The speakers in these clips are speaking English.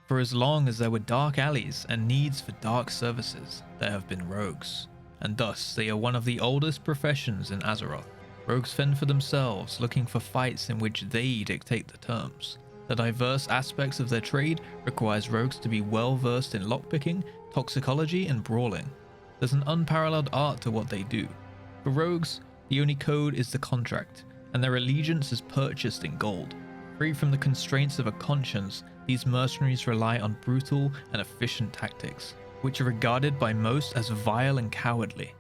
For as long as there were dark alleys and needs for dark services, there have been rogues, and thus they are one of the oldest professions in Azeroth. Rogues fend for themselves, looking for fights in which they dictate the terms. The diverse aspects of their trade requires rogues to be well versed in lockpicking, toxicology and brawling. There's an unparalleled art to what they do. For rogues, the only code is the contract, and their allegiance is purchased in gold. Free from the constraints of a conscience, these mercenaries rely on brutal and efficient tactics, which are regarded by most as vile and cowardly.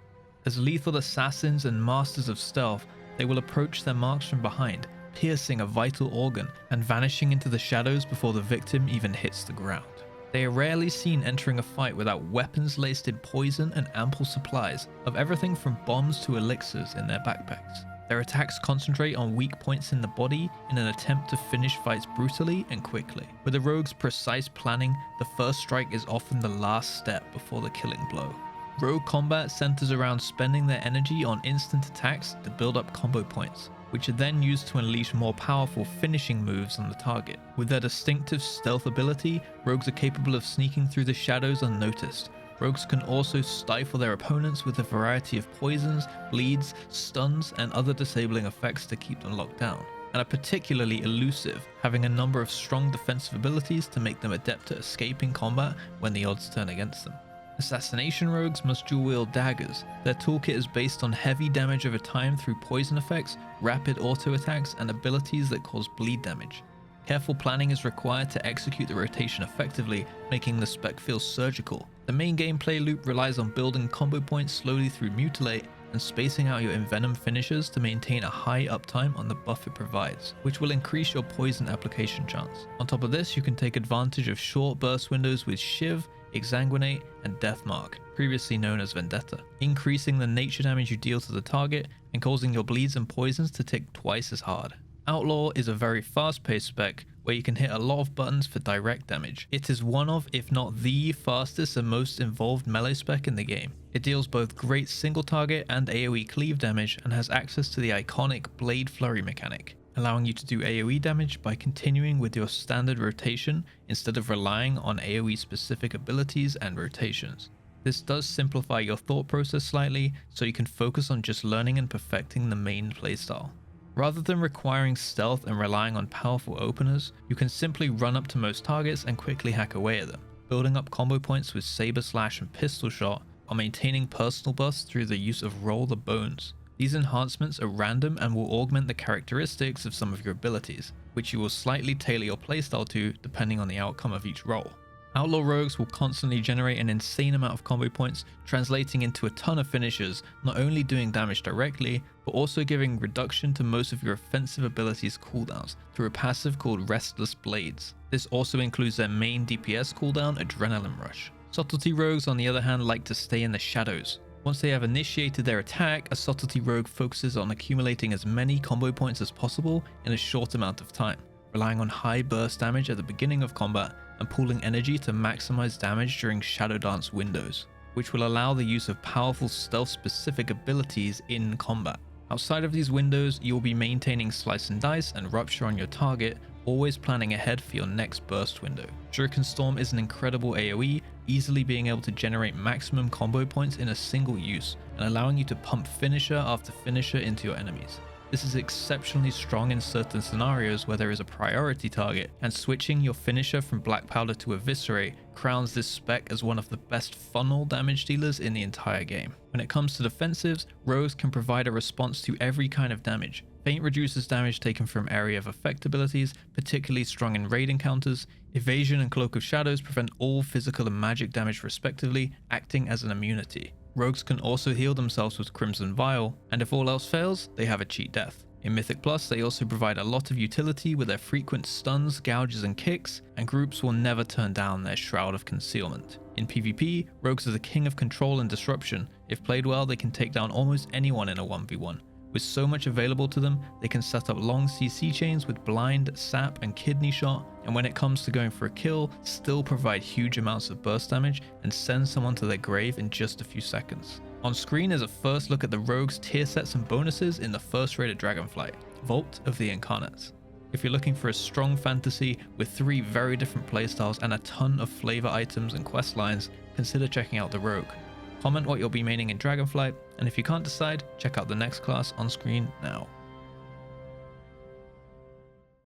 As lethal assassins and masters of stealth, they will approach their marks from behind, piercing a vital organ and vanishing into the shadows before the victim even hits the ground. They are rarely seen entering a fight without weapons laced in poison and ample supplies of everything from bombs to elixirs in their backpacks. Their attacks concentrate on weak points in the body in an attempt to finish fights brutally and quickly. With the rogue's precise planning, the first strike is often the last step before the killing blow. Rogue combat centers around spending their energy on instant attacks to build up combo points, which are then used to unleash more powerful finishing moves on the target. With their distinctive stealth ability, rogues are capable of sneaking through the shadows unnoticed. Rogues can also stifle their opponents with a variety of poisons, bleeds, stuns, and other disabling effects to keep them locked down, and are particularly elusive, having a number of strong defensive abilities to make them adept at escaping combat when the odds turn against them. Assassination rogues must dual-wield daggers. Their toolkit is based on heavy damage over time through poison effects, rapid auto attacks, and abilities that cause bleed damage. Careful planning is required to execute the rotation effectively, making the spec feel surgical. The main gameplay loop relies on building combo points slowly through Mutilate and spacing out your Envenom finishers to maintain a high uptime on the buff it provides, which will increase your poison application chance. On top of this, you can take advantage of short burst windows with Shiv, Exsanguinate, and Deathmark, previously known as Vendetta, increasing the nature damage you deal to the target and causing your bleeds and poisons to tick twice as hard. Outlaw is a very fast-paced spec where you can hit a lot of buttons for direct damage. It is one of, if not the fastest and most involved melee spec in the game. It deals both great single target and AoE cleave damage and has access to the iconic Blade Flurry mechanic, allowing you to do AoE damage by continuing with your standard rotation instead of relying on AoE specific abilities and rotations. This does simplify your thought process slightly, so you can focus on just learning and perfecting the main playstyle. Rather than requiring stealth and relying on powerful openers, you can simply run up to most targets and quickly hack away at them, building up combo points with Saber Slash and Pistol Shot, while maintaining personal buffs through the use of Roll the Bones. These enhancements are random and will augment the characteristics of some of your abilities, which you will slightly tailor your playstyle to depending on the outcome of each roll. Outlaw rogues will constantly generate an insane amount of combo points, translating into a ton of finishers, not only doing damage directly, but also giving reduction to most of your offensive abilities cooldowns through a passive called Restless Blades. This also includes their main DPS cooldown, Adrenaline Rush. Subtlety rogues on the other hand like to stay in the shadows. Once they have initiated their attack, a Subtlety rogue focuses on accumulating as many combo points as possible in a short amount of time, relying on high burst damage at the beginning of combat and pooling energy to maximize damage during Shadow Dance windows, which will allow the use of powerful stealth specific abilities in combat. Outside of these windows, you will be maintaining Slice and Dice and Rupture on your target, always planning ahead for your next burst window. Shuriken Storm is an incredible AoE, easily being able to generate maximum combo points in a single use, and allowing you to pump finisher after finisher into your enemies. This is exceptionally strong in certain scenarios where there is a priority target, and switching your finisher from Black Powder to Eviscerate crowns this spec as one of the best funnel damage dealers in the entire game. When it comes to defensives, rogues can provide a response to every kind of damage. Feint reduces damage taken from area of effect abilities, particularly strong in raid encounters. Evasion and Cloak of Shadows prevent all physical and magic damage respectively, acting as an immunity. Rogues can also heal themselves with Crimson Vial, and if all else fails, they have a cheat death. In Mythic Plus, they also provide a lot of utility with their frequent stuns, gouges and kicks, and groups will never turn down their Shroud of Concealment. In PvP, rogues are the king of control and disruption. If played well, they can take down almost anyone in a 1v1. With so much available to them, they can set up long CC chains with Blind, Sap and Kidney Shot, and when it comes to going for a kill, still provide huge amounts of burst damage and send someone to their grave in just a few seconds. On screen is a first look at the rogues tier sets and bonuses in the first raid of Dragonflight, Vault of the Incarnates. If you're looking for a strong fantasy with 3 very different playstyles and a ton of flavor items and quest lines, consider checking out the Rogue. Comment what you'll be maining in Dragonflight, and if you can't decide, check out the next class on screen now.